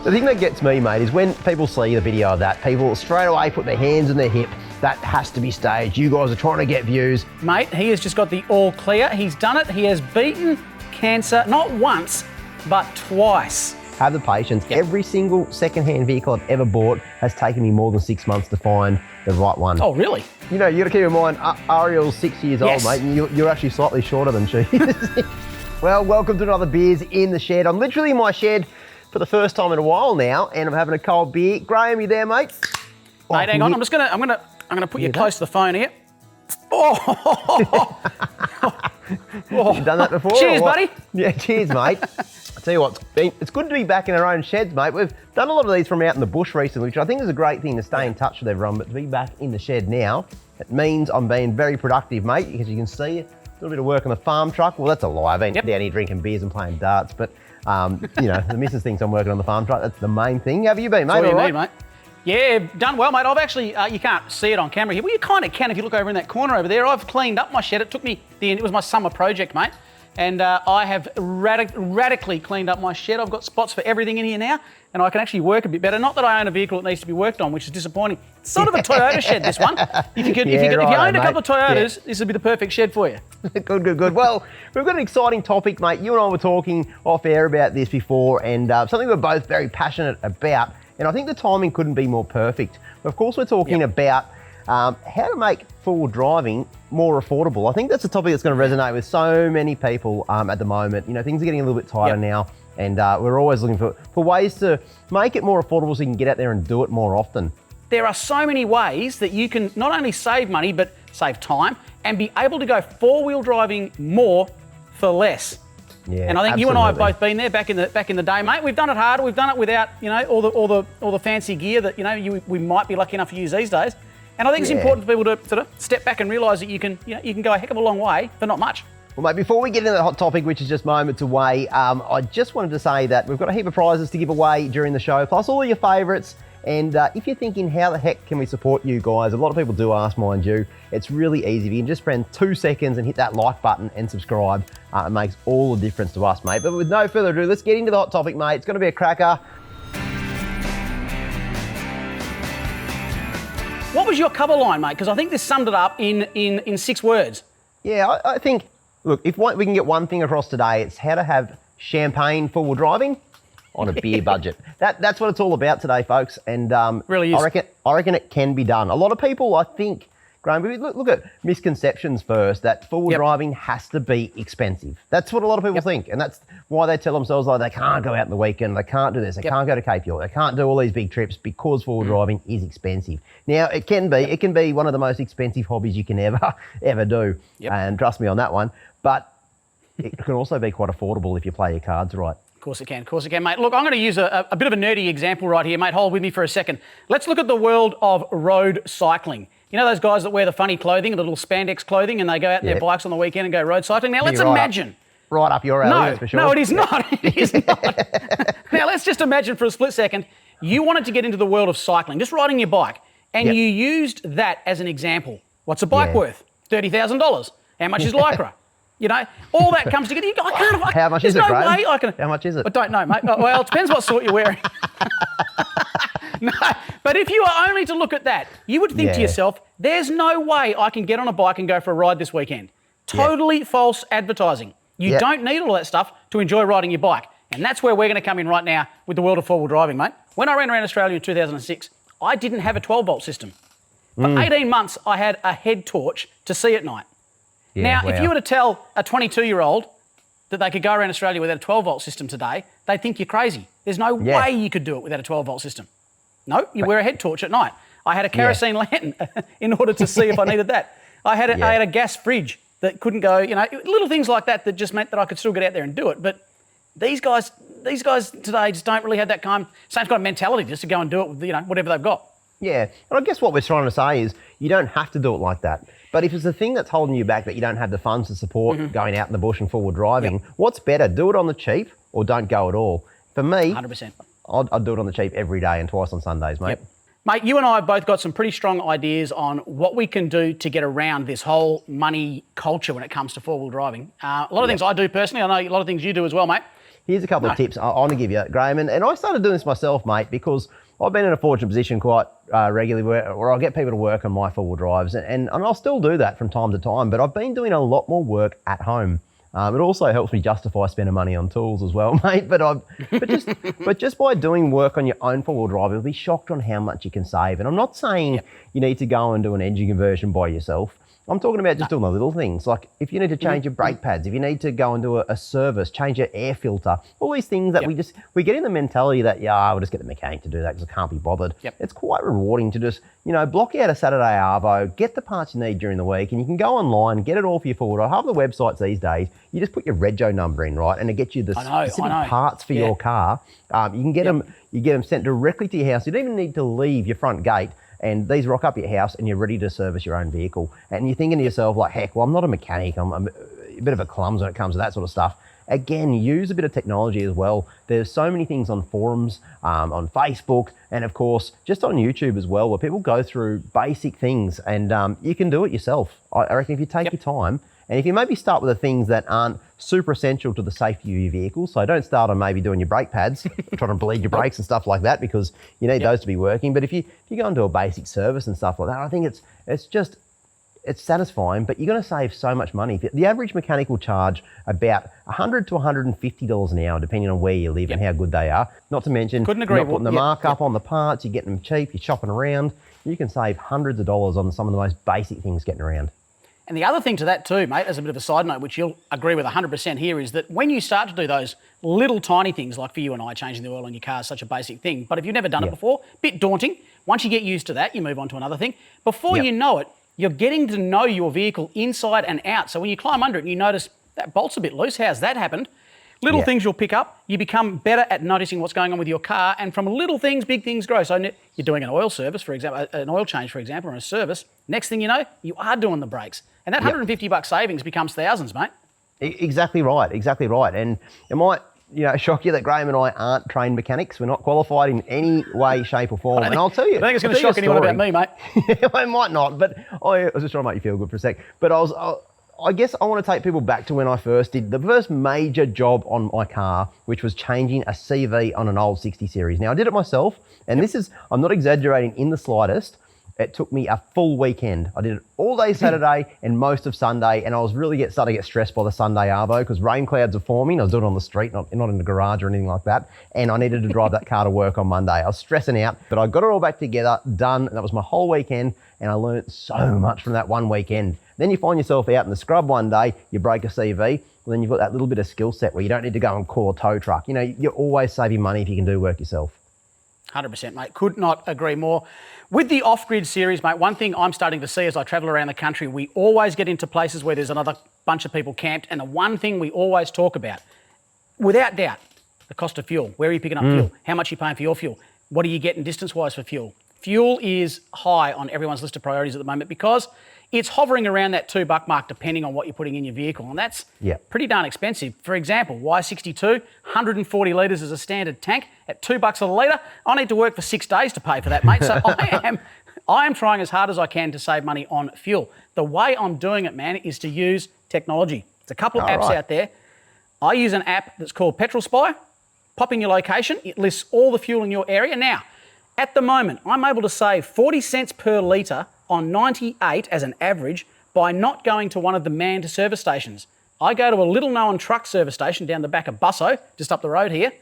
The thing that gets me, mate, is when people see the video of that, people straight away put their hands on their hip. That has to be staged. You guys are trying to get views. Mate, he has just got the all clear. He's done it. He has beaten cancer, not once, but twice. Have the patience. Yep. Every single second-hand vehicle I've ever bought has taken me more than 6 months to find the right one. Oh, really? You know, you got to keep in mind, Ariel's 6 years Yes. old, mate, and you're actually slightly shorter than she is. Well, welcome to another Beers in the Shed. I'm literally in my shed for the first time in a while now, and I'm having a cold beer. Graham, you there, mate? Mate, hang on. I'm gonna put you close to the phone here. Oh. You've done that before? Cheers, buddy. Yeah, cheers, mate. I tell you what, it's good to be back in our own sheds, mate. We've done a lot of these from out in the bush recently, which I think is a great thing to stay in touch with everyone, but to be back in the shed now, it means I'm being very productive, mate, because you can see a little bit of work on the farm truck. Well, that's a lie. I've been down here drinking beers and playing darts, but, you know, the missus thinks I'm working on the farm truck. That's the main thing. How have you been, mate? That's all you need, mate. Yeah, done well, mate. I've actually, you can't see it on camera here. Well, you kind of can if you look over in that corner over there. I've cleaned up my shed. It took me, it was my summer project, mate. And I have radically cleaned up my shed. I've got spots for everything in here now, and I can actually work a bit better. Not that I own a vehicle that needs to be worked on, which is disappointing. It's sort of a Toyota shed, this one. If you owned a couple of Toyotas, this would be the perfect shed for you. Good. Well, we've got an exciting topic, mate. You and I were talking off air about this before, and something we're both very passionate about. And I think the timing couldn't be more perfect. Of course, we're talking about how to make four-wheel driving more affordable. I think that's a topic that's going to resonate with so many people at the moment. You know, things are getting a little bit tighter now, and we're always looking for ways to make it more affordable so you can get out there and do it more often. There are so many ways that you can not only save money, but save time and be able to go four-wheel driving more for less. Yeah, and I think you and I have both been there back in the day, mate. We've done it harder. We've done it without, you know, all the fancy gear that, you know, we might be lucky enough to use these days. And I think it's important for people to sort of step back and realise that you can go a heck of a long way for not much. Well, mate, before we get into the hot topic, which is just moments away, I just wanted to say that we've got a heap of prizes to give away during the show, plus all of your favourites. And if you're thinking, how the heck can we support you guys? A lot of people do ask, mind you. It's really easy. You can just spend 2 seconds and hit that like button and subscribe. It makes all the difference to us, mate. But with no further ado, let's get into the hot topic, mate. It's going to be a cracker. What was your cover line, mate? Because I think this summed it up in 6 words. Yeah, I think, look, if we can get one thing across today, it's how to have champagne four-wheel driving on a beer budget. That's what it's all about today, folks. And really is. I reckon it can be done. A lot of people, I think, Graham, look at misconceptions first, that four-wheel driving has to be expensive. That's what a lot of people think. And that's why they tell themselves, like, they can't go out in the weekend, they can't do this, they can't go to Cape York, they can't do all these big trips because four-wheel driving is expensive. Now, it can be one of the most expensive hobbies you can ever do. And trust me on that one. But it can also be quite affordable if you play your cards right. Of course it can, mate. Look, I'm going to use a bit of a nerdy example right here, mate. Hold with me for a second. Let's look at the world of road cycling. You know those guys that wear the funny clothing, the little spandex clothing, and they go out in their bikes on the weekend and go road cycling? Now, let's imagine. Right up your alley, that's for sure. No, it is not. It is not. Now, let's just imagine for a split second, you wanted to get into the world of cycling, just riding your bike, and you used that as an example. What's a bike worth? $30,000. How much is Lycra? You know, all that comes together. How much is it, Graham? There's no way I can. How much is it? I don't know, mate. Well, it depends what sort you're wearing. No, but if you were only to look at that, you would think to yourself, there's no way I can get on a bike and go for a ride this weekend. Totally false advertising. You don't need all that stuff to enjoy riding your bike. And that's where we're going to come in right now with the world of four-wheel driving, mate. When I ran around Australia in 2006, I didn't have a 12-volt system. For 18 months, I had a head torch to see at night. Now, if you were to tell a 22-year-old that they could go around Australia without a 12-volt system today, they'd think you're crazy. There's no way you could do it without a 12-volt system. No, you wear a head torch at night. I had a kerosene lantern in order to see if I needed that. I had a gas fridge that couldn't go, you know, little things like that just meant that I could still get out there and do it. But these guys today just don't really have that same kind of mentality just to go and do it with, you know, whatever they've got. Yeah, and I guess what we're trying to say is you don't have to do it like that. But if it's the thing that's holding you back, that you don't have the funds to support going out in the bush and forward driving, what's better? Do it on the cheap or don't go at all? For me, 100%. I'd do it on the cheap every day and twice on Sundays, mate. Mate, you and I have both got some pretty strong ideas on what we can do to get around this whole money culture when it comes to four-wheel driving. A lot of things I do personally. I know a lot of things you do as well, mate. here's a couple of tips I want to give you, Graham. And I started doing this myself, mate, because I've been in a fortunate position quite regularly where I get people to work on my four-wheel drives, and I'll still do that from time to time, but I've been doing a lot more work at home. It also helps me justify spending money on tools as well, mate. But just by doing work on your own four-wheel drive, you'll be shocked on how much you can save. And I'm not saying you need to go and do an engine conversion by yourself. I'm talking about just doing the little things, like if you need to change your brake pads, if you need to go and do a service, change your air filter, all these things that we get in the mentality that, I'll just get the mechanic to do that because I can't be bothered. It's quite rewarding to just, block out a Saturday arvo, get the parts you need during the week, and you can go online, get it all for your four-wheel drive. Half the websites these days, you just put your rego number in, right, and it gets you the specific parts for your car. You can get them sent directly to your house. You don't even need to leave your front gate. And these rock up your house and you're ready to service your own vehicle. And you're thinking to yourself like, heck, well, I'm not a mechanic. I'm a bit of a clumsy when it comes to that sort of stuff. Again, use a bit of technology as well. There's so many things on forums, on Facebook, and of course, just on YouTube as well, where people go through basic things and you can do it yourself. I reckon if you take your time, and if you maybe start with the things that aren't super essential to the safety of your vehicle, so don't start on maybe doing your brake pads, trying to bleed your brakes and stuff like that, because you need those to be working. But if you go and do a basic service and stuff like that, I think it's satisfying, but you're going to save so much money. The average mechanic will charge about $100 to $150 an hour, depending on where you live and how good they are. Not to mention, you're not putting the markup on the parts, you're getting them cheap, you're shopping around. You can save hundreds of dollars on some of the most basic things getting around. And the other thing to that too, mate, as a bit of a side note, which you'll agree with 100% here, is that when you start to do those little tiny things, like for you and I, changing the oil on your car is such a basic thing, but if you've never done it before, bit daunting. Once you get used to that, you move on to another thing. Before you know it, you're getting to know your vehicle inside and out. So when you climb under it and you notice that bolt's a bit loose, how's that happened? Little things you'll pick up, you become better at noticing what's going on with your car, and from little things, big things grow. So you're doing an oil service, for example, an oil change, for example, or a service. Next thing you know, you are doing the brakes. And that $150 savings becomes thousands, mate. Exactly right. And it might, shock you that Graham and I aren't trained mechanics. We're not qualified in any way, shape or form. And I'll tell you. I think it's going to shock anyone about me, mate. It might not, but I was just trying to make you feel good for a sec. But I guess I want to take people back to when I first did the first major job on my car, which was changing a CV on an old 60 series. Now, I did it myself, and I'm not exaggerating in the slightest. It took me a full weekend. I did it all day Saturday and most of Sunday, and I was really starting to get stressed by the Sunday arvo because rain clouds are forming. I was doing it on the street, not in the garage or anything like that, and I needed to drive that car to work on Monday. I was stressing out, but I got it all back together, done, and that was my whole weekend, and I learned so much from that one weekend. Then you find yourself out in the scrub one day, you break a CV, well, then you've got that little bit of skill set where you don't need to go and call a tow truck. You're always saving money if you can do work yourself. 100%, mate. Could not agree more. With the off-grid series, mate, one thing I'm starting to see as I travel around the country, we always get into places where there's another bunch of people camped, and the one thing we always talk about, without doubt, the cost of fuel. Where are you picking up fuel? How much are you paying for your fuel? What are you getting distance-wise for fuel? Fuel is high on everyone's list of priorities at the moment because it's hovering around that $2 mark depending on what you're putting in your vehicle, and that's pretty darn expensive. For example, Y62, 140 litres is a standard tank at $2 a litre. I need to work for 6 days to pay for that, mate. So I am trying as hard as I can to save money on fuel. The way I'm doing it, man, is to use technology. There's a couple of apps out there. I use an app that's called Petrol Spy. Pop in your location. It lists all the fuel in your area. Now, at the moment, I'm able to save 40 cents per litre on 98 as an average by not going to one of the manned service stations. I go to a little known truck service station down the back of Busso, just up the road here,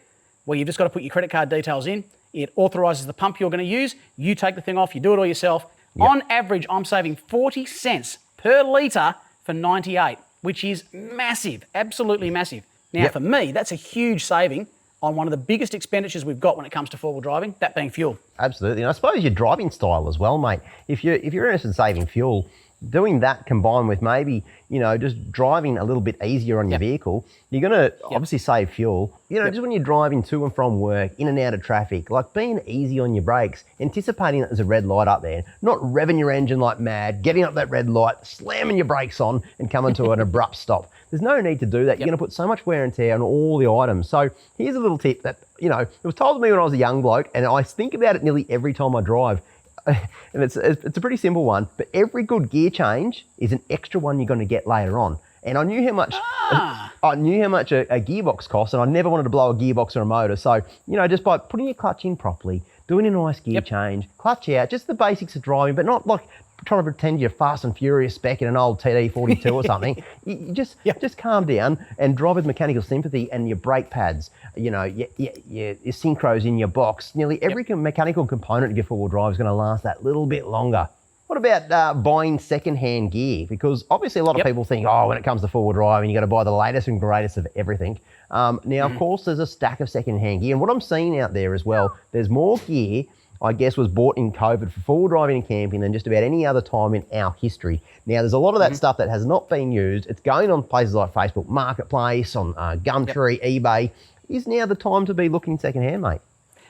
where you've just got to put your credit card details in. It authorises the pump you're going to use. You take the thing off, you do it all yourself. On average, I'm saving 40 cents per litre for 98, which is massive, absolutely massive. Now, for me, that's a huge saving on one of the biggest expenditures we've got when it comes to four-wheel driving, that being fuel. Absolutely, and I suppose your driving style as well, mate. If you're interested in saving fuel, doing that combined with maybe, just driving a little bit easier on your vehicle, you're going to obviously save fuel. Just when you're driving to and from work, in and out of traffic, like being easy on your brakes, anticipating that there's a red light up there, not revving your engine like mad, getting up that red light, slamming your brakes on and coming to an abrupt stop. There's no need to do that. You're going to put so much wear and tear on all the items. So here's a little tip that, it was told to me when I was a young bloke, and I think about it nearly every time I drive. And it's a pretty simple one, but every good gear change is an extra one you're going to get later on. and I knew how much a gearbox costs, and I never wanted to blow a gearbox or a motor. So, just by putting your clutch in properly, doing a nice gear change, clutch out, just the basics of driving, but not like trying to pretend you're Fast and Furious spec in an old TD42 or something. You just calm down and drive with mechanical sympathy, and your brake pads, your synchros in your box. Nearly every mechanical component of your four-wheel drive is going to last that little bit longer. What about buying second-hand gear? Because obviously a lot of people think, when it comes to four-wheel driving, you got to buy the latest and greatest of everything. Now, of course, there's a stack of second-hand gear. And what I'm seeing out there as well, there's more gear, I guess, was bought in COVID for four-wheel driving and camping than just about any other time in our history. Now, there's a lot of that stuff that has not been used. It's going on places like Facebook Marketplace, on Gumtree, eBay. Is now the time to be looking second-hand, mate?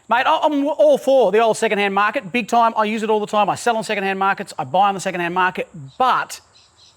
Mate, I'm all for the old second-hand market. Big time. I use it all the time. I sell on second-hand markets. I buy on the second-hand market. But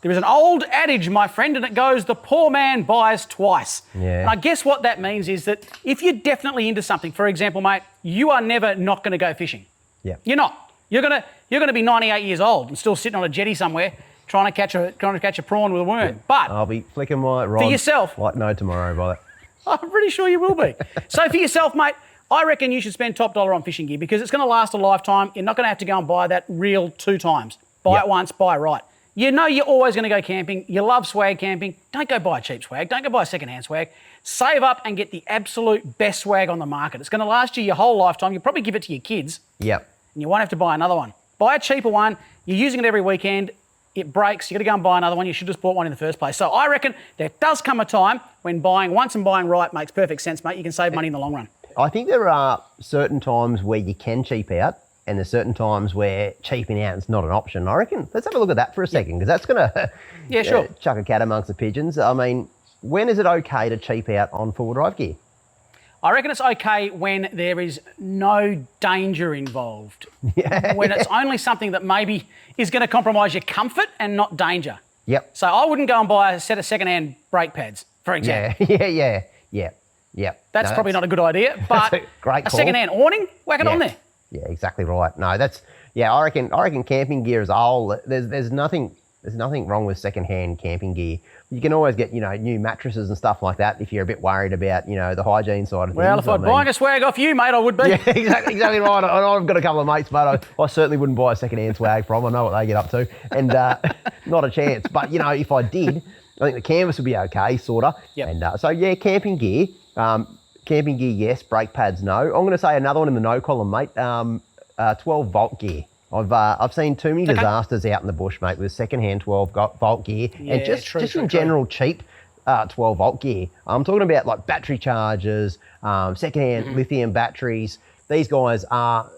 there is an old adage, my friend, and it goes, the poor man buys twice. Yeah. And I guess what that means is that if you're definitely into something, for example, mate, you are never not going to go fishing. Yeah. You're not. You're going to be 98 years old and still sitting on a jetty somewhere trying to catch a prawn with a worm. Yeah. But I'll be flicking my rod for yourself, like no tomorrow by that. I'm pretty sure you will be. So for yourself, mate, I reckon you should spend top dollar on fishing gear because it's going to last a lifetime. You're not going to have to go and buy that reel 2 times. Buy it once, buy it right. You know you're always going to go camping. You love swag camping. Don't go buy a cheap swag. Don't go buy a second-hand swag. Save up and get the absolute best swag on the market. It's going to last you your whole lifetime. You'll probably give it to your kids. Yep. And you won't have to buy another one. Buy a cheaper one. You're using it every weekend. It breaks. You've got to go and buy another one. You should have just bought one in the first place. So I reckon there does come a time when buying once and buying right makes perfect sense, mate. You can save money in the long run. I think there are certain times where you can cheap out, and there's certain times where cheaping out is not an option. I reckon, let's have a look at that for a second, because that's going to chuck a cat amongst the pigeons. I mean, when is it okay to cheap out on four-wheel drive gear? I reckon it's okay when there is no danger involved. Yeah. When it's only something that maybe is going to compromise your comfort and not danger. Yep. So I wouldn't go and buy a set of second-hand brake pads, for example. Yeah. That's probably not a good idea, but a great call. Second-hand awning, whack it on there. Yeah, exactly right. No, I reckon camping gear as a whole, there's nothing wrong with second-hand camping gear. You can always get, new mattresses and stuff like that if you're a bit worried about, the hygiene side of things. Well, if I'm buying a swag off you, mate, I would be. Yeah, exactly right. I've got a couple of mates, mate. I certainly wouldn't buy a second-hand swag from. I know what they get up to, and not a chance. But, if I did, I think the canvas would be okay, sort of. Yep. And camping gear. Camping gear, yes. Brake pads, no. I'm going to say another one in the no column, mate. 12-volt gear. I've seen too many disasters out in the bush, mate, with second-hand 12-volt gear and just in general cheap 12-volt gear. I'm talking about like battery chargers, second-hand lithium batteries. These guys are,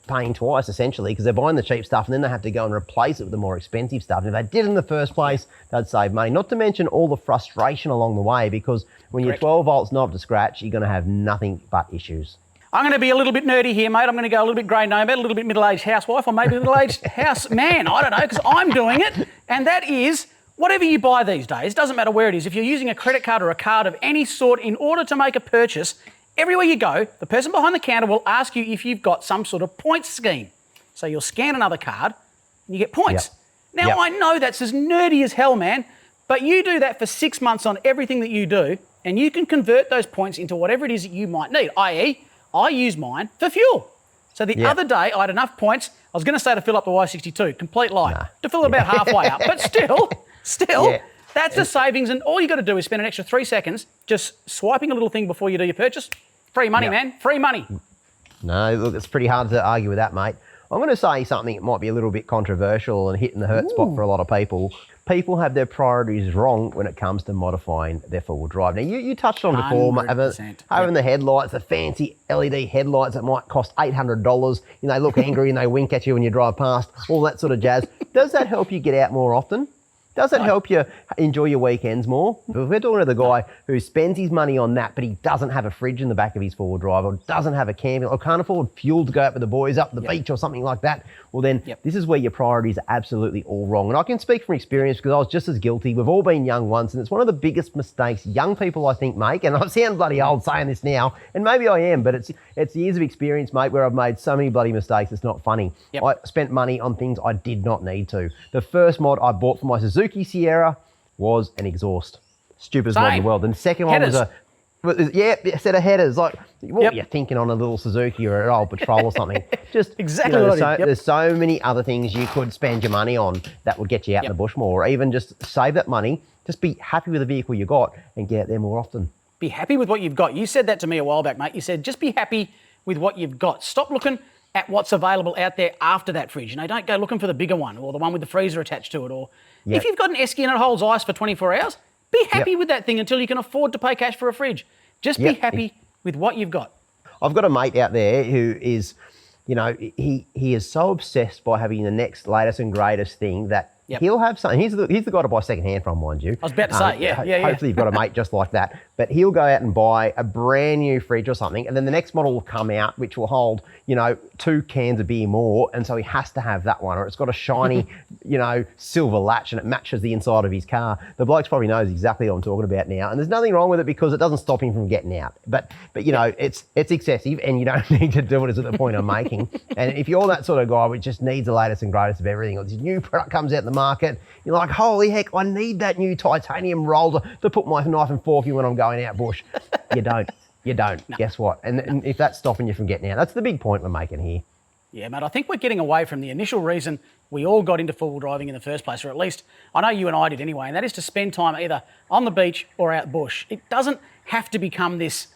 paying twice essentially because they're buying the cheap stuff and then they have to go and replace it with the more expensive stuff. And if they did in the first place, they'd save money. Not to mention all the frustration along the way because when your 12 volts not up to scratch, you're going to have nothing but issues. I'm going to be a little bit nerdy here, mate. I'm going to go a little bit grey nomad, a little bit middle-aged housewife, or maybe a middle-aged house man. I don't know, because I'm doing it. And that is, whatever you buy these days, doesn't matter where it is, if you're using a credit card or a card of any sort in order to make a purchase, everywhere you go, the person behind the counter will ask you if you've got some sort of points scheme. So you'll scan another card and you get points. Yep. Now, I know that's as nerdy as hell, man, but you do that for 6 months on everything that you do, and you can convert those points into whatever it is that you might need, i.e., I use mine for fuel. So the other day, I had enough points. I was going to say to fill up the Y62, complete lie, to fill it about halfway up. But still, that's a savings. And all you got to do is spend an extra 3 seconds just swiping a little thing before you do your purchase. Free money, man. Free money. No, look, it's pretty hard to argue with that, mate. I'm going to say something that might be a little bit controversial and hitting the hurt spot for a lot of people. People have their priorities wrong when it comes to modifying their four-wheel drive. Now, you touched on before, having the headlights, the fancy LED headlights that might cost $800. They look angry and they wink at you when you drive past, all that sort of jazz. Does that help you get out more often? Does it help you enjoy your weekends more? If we're talking to the guy who spends his money on that, but he doesn't have a fridge in the back of his four-wheel drive or doesn't have a camping or can't afford fuel to go out with the boys up the beach or something like that, well then this is where your priorities are absolutely all wrong. And I can speak from experience because I was just as guilty. We've all been young once, and it's one of the biggest mistakes young people, I think, make. And I sound bloody old saying this now, and maybe I am, but it's years of experience, mate, where I've made so many bloody mistakes, it's not funny. I spent money on things I did not need to. The first mod I bought for my Suzuki Sierra, was an exhaust. Stupidest mod in the world. And the second one Headers. was a set of headers. Like, what you're thinking on a little Suzuki or an old Patrol or something. Just Exactly what I did. There's so many other things you could spend your money on that would get you out in the bush more, or even just save that money. Just be happy with the vehicle you got and get out there more often. Be happy with what you've got. You said that to me a while back, mate. You said, just be happy with what you've got. Stop looking at what's available out there after that fridge. You know, don't go looking for the bigger one or the one with the freezer attached to it. Or if you've got an Esky and it holds ice for 24 hours, be happy with that thing until you can afford to pay cash for a fridge. Just be happy with what you've got. I've got a mate out there who is, you know, he is so obsessed by having the next latest and greatest thing that he'll have something. He's the guy to buy secondhand from, mind you. I was about to say, Hopefully you've got a mate just like that. But he'll go out and buy a brand new fridge or something, and then the next model will come out, which will hold, you know, 2 cans of beer more, and so he has to have that one, or it's got a shiny, you know, silver latch, and it matches the inside of his car. The bloke probably knows exactly what I'm talking about now, and there's nothing wrong with it because it doesn't stop him from getting out. But you know, it's excessive, and you don't need to do it is at the point I'm making. And if you're that sort of guy which just needs the latest and greatest of everything, or this new product comes out in the market, you're like, holy heck, I need that new titanium roller to put my knife and fork in when I'm going out bush. You don't. No. Guess what? And if that's stopping you from getting out, that's the big point we're making here. Yeah, mate, I think we're getting away from the initial reason we all got into four-wheel driving in the first place, or at least I know you and I did anyway, and that is to spend time either on the beach or out bush. It doesn't have to become this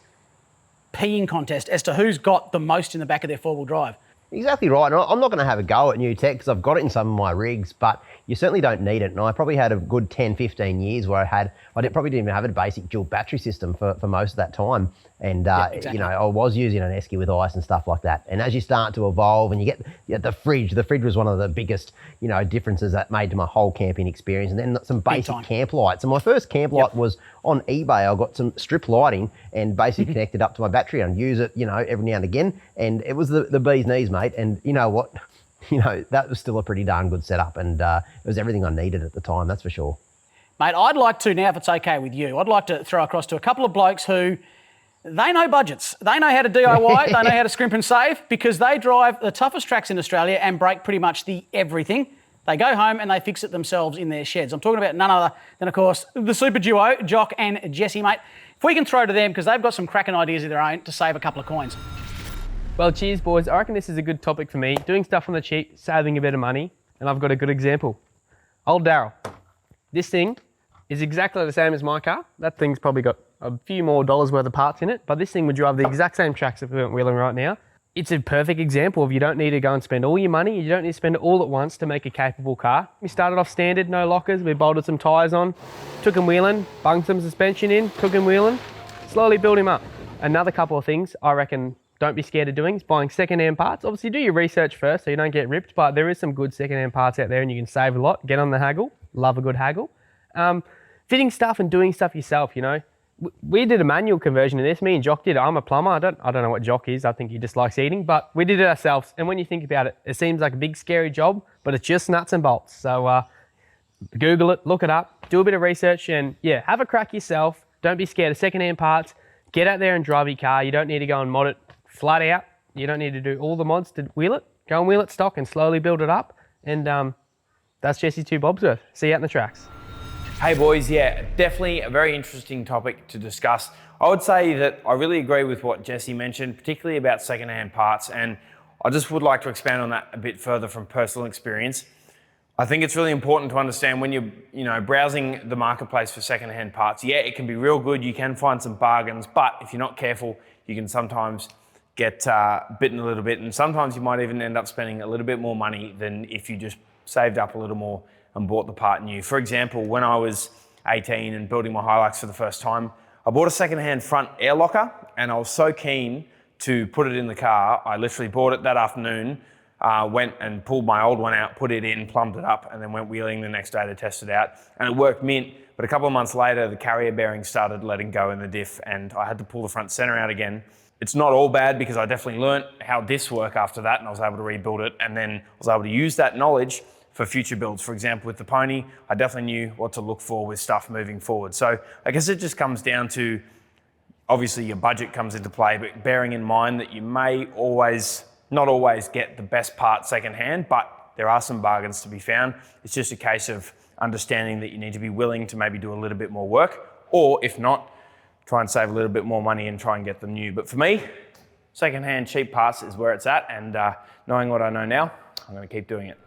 peeing contest as to who's got the most in the back of their four-wheel drive. Exactly right. And I'm not going to have a go at new tech because I've got it in some of my rigs, but you certainly don't need it. And I probably had a good 10, 15 years where probably didn't even have a basic dual battery system for most of that time. And, you know, I was using an Esky with ice and stuff like that. And as you start to evolve and you get the fridge was one of the biggest, you know, differences that made to my whole camping experience. And then some basic camp lights. And my first camp light was on eBay. I got some strip lighting and basically connected up to my battery and use it, you know, every now and again. And it was the bee's knees, mate. And you know what? You know, that was still a pretty darn good setup. And it was everything I needed at the time, that's for sure. Mate, I'd like to, now if it's okay with you, I'd like to throw across to a couple of blokes who, they know budgets. They know how to DIY, they know how to scrimp and save, because they drive the toughest tracks in Australia and break pretty much the everything. They go home and they fix it themselves in their sheds. I'm talking about none other than, of course, the super duo, Jock and Jesse, mate. If we can throw to them, because they've got some cracking ideas of their own to save a couple of coins. Well, cheers, boys. I reckon this is a good topic for me. Doing stuff on the cheap, saving a bit of money, and I've got a good example. Old Daryl. This thing is exactly the same as my car. That thing's probably got a few more dollars worth of parts in it, but this thing would drive the exact same tracks if we went wheeling right now. It's a perfect example of you don't need to go and spend all your money. You don't need to spend it all at once to make a capable car. We started off standard, no lockers. We bolted some tyres on, took him wheeling, bunged some suspension in, took him wheeling, slowly built him up. Another couple of things I reckon don't be scared of doing is buying second-hand parts. Obviously, do your research first so you don't get ripped, but there is some good second-hand parts out there and you can save a lot. Get on the haggle. Love a good haggle. Fitting stuff and doing stuff yourself, you know. We did a manual conversion of this. Me and Jock did. I'm a plumber. I don't know what Jock is. I think he just likes eating, but we did it ourselves. And when you think about it, it seems like a big, scary job, but it's just nuts and bolts. So Google it, look it up, do a bit of research, and yeah, have a crack yourself. Don't be scared of second-hand parts. Get out there and drive your car. You don't need to go and mod it flat out. You don't need to do all the mods to wheel it. Go and wheel it stock and slowly build it up. And that's Jesse's 2 bobs worth. See you out in the tracks. Hey boys, yeah, definitely a very interesting topic to discuss. I would say that I really agree with what Jesse mentioned, particularly about secondhand parts, and I just would like to expand on that a bit further from personal experience. I think it's really important to understand when you're browsing the marketplace for secondhand parts, yeah, it can be real good, you can find some bargains, but if you're not careful, you can sometimes get bitten a little bit, and sometimes you might even end up spending a little bit more money than if you just saved up a little more and bought the part new. For example, when I was 18 and building my Hilux for the first time, I bought a secondhand front air locker and I was so keen to put it in the car. I literally bought it that afternoon, went and pulled my old one out, put it in, plumbed it up, and then went wheeling the next day to test it out. And it worked mint, but a couple of months later, the carrier bearing started letting go in the diff and I had to pull the front center out again. It's not all bad because I definitely learnt how diffs work after that and I was able to rebuild it, and then I was able to use that knowledge for future builds. For example, with the Pony, I definitely knew what to look for with stuff moving forward. So I guess it just comes down to, obviously your budget comes into play, but bearing in mind that you may not always get the best part secondhand, but there are some bargains to be found. It's just a case of understanding that you need to be willing to maybe do a little bit more work, or if not, try and save a little bit more money and try and get them new. But for me, secondhand cheap parts is where it's at, and knowing what I know now, I'm going to keep doing it.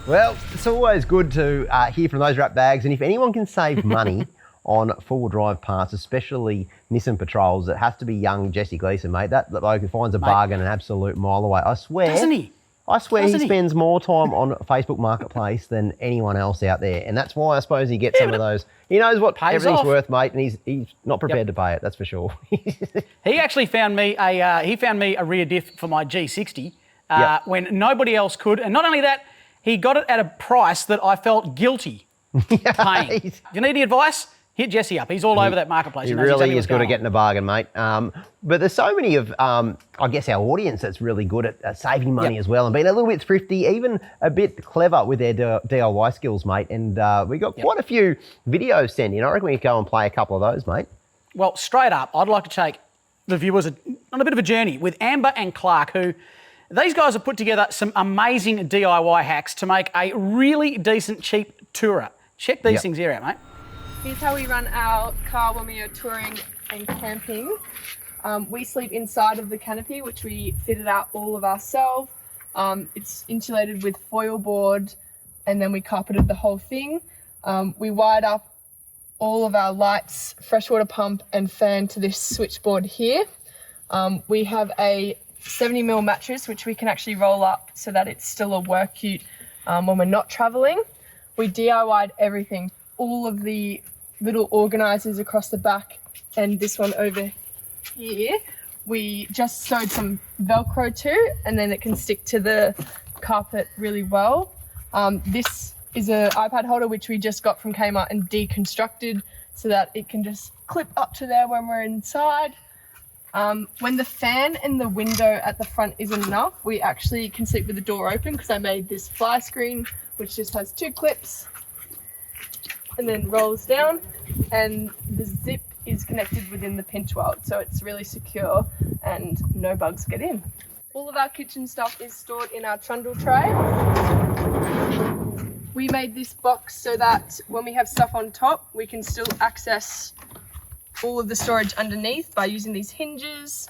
Well, it's always good to hear from those wrap bags, and if anyone can save money on four-wheel drive parts, especially Nissan Patrols, it has to be young Jesse Gleason, mate. That bloke who finds a bargain an absolute mile away. I swear. Doesn't he? I swear he spends more time on Facebook Marketplace than anyone else out there. And that's why I suppose he gets some of those. He knows what everything's worth, mate, and he's not prepared to pay it, that's for sure. He actually found me a rear diff for my G60 when nobody else could. And not only that, he got it at a price that I felt guilty paying. If you need any advice, hit Jesse up. He's all over that marketplace. He really is good at getting a bargain, mate. But there's so many of, I guess, our audience that's really good at saving money as well and being a little bit thrifty, even a bit clever with their DIY skills, mate. And we got quite a few videos sent in. I reckon we could go and play a couple of those, mate. Well, straight up, I'd like to take the viewers on a bit of a journey with Amber and Clark, who these guys have put together some amazing DIY hacks to make a really decent, cheap tourer. Check these things here out, mate. Here's how we run our car when we are touring and camping. We sleep inside of the canopy, which we fitted out all of ourselves. It's insulated with foil board, and then we carpeted the whole thing. We wired up all of our lights, freshwater pump and fan to this switchboard here. We have a 70mm mattress, which we can actually roll up so that it's still a work ute when we're not traveling. We DIY'd everything, all of the little organisers across the back and this one over here. We just sewed some Velcro to, and then it can stick to the carpet really well. This is an iPad holder which we just got from Kmart and deconstructed so that it can just clip up to there when we're inside. When the fan and the window at the front isn't enough, we actually can sleep with the door open because I made this fly screen which just has 2 clips and then rolls down, and the zip is connected within the pinch weld, so it's really secure and no bugs get in. All of our kitchen stuff is stored in our trundle tray. We made this box so that when we have stuff on top, we can still access all of the storage underneath by using these hinges.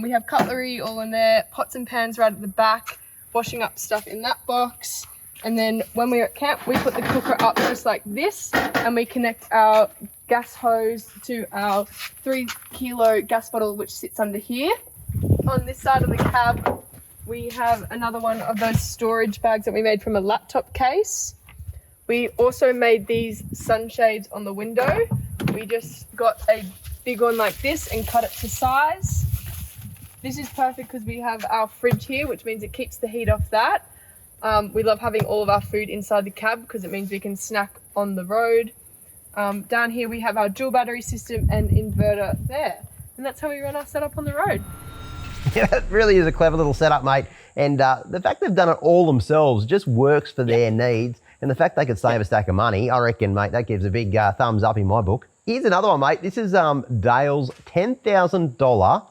We have cutlery all in there, pots and pans right at the back, washing up stuff in that box. And then when we're at camp, we put the cooker up just like this, and we connect our gas hose to our 3-kilo gas bottle, which sits under here. On this side of the cab, we have another one of those storage bags that we made from a laptop case. We also made these sunshades on the window. We just got a big one like this and cut it to size. This is perfect because we have our fridge here, which means it keeps the heat off that. We love having all of our food inside the cab because it means we can snack on the road. Down here we have our dual battery system and inverter there. And that's how we run our setup on the road. Yeah, that really is a clever little setup, mate. And the fact they've done it all themselves just works for their needs. And the fact they could save a stack of money, I reckon, mate, that gives a big thumbs up in my book. Here's another one, mate. This is Dale's $10,000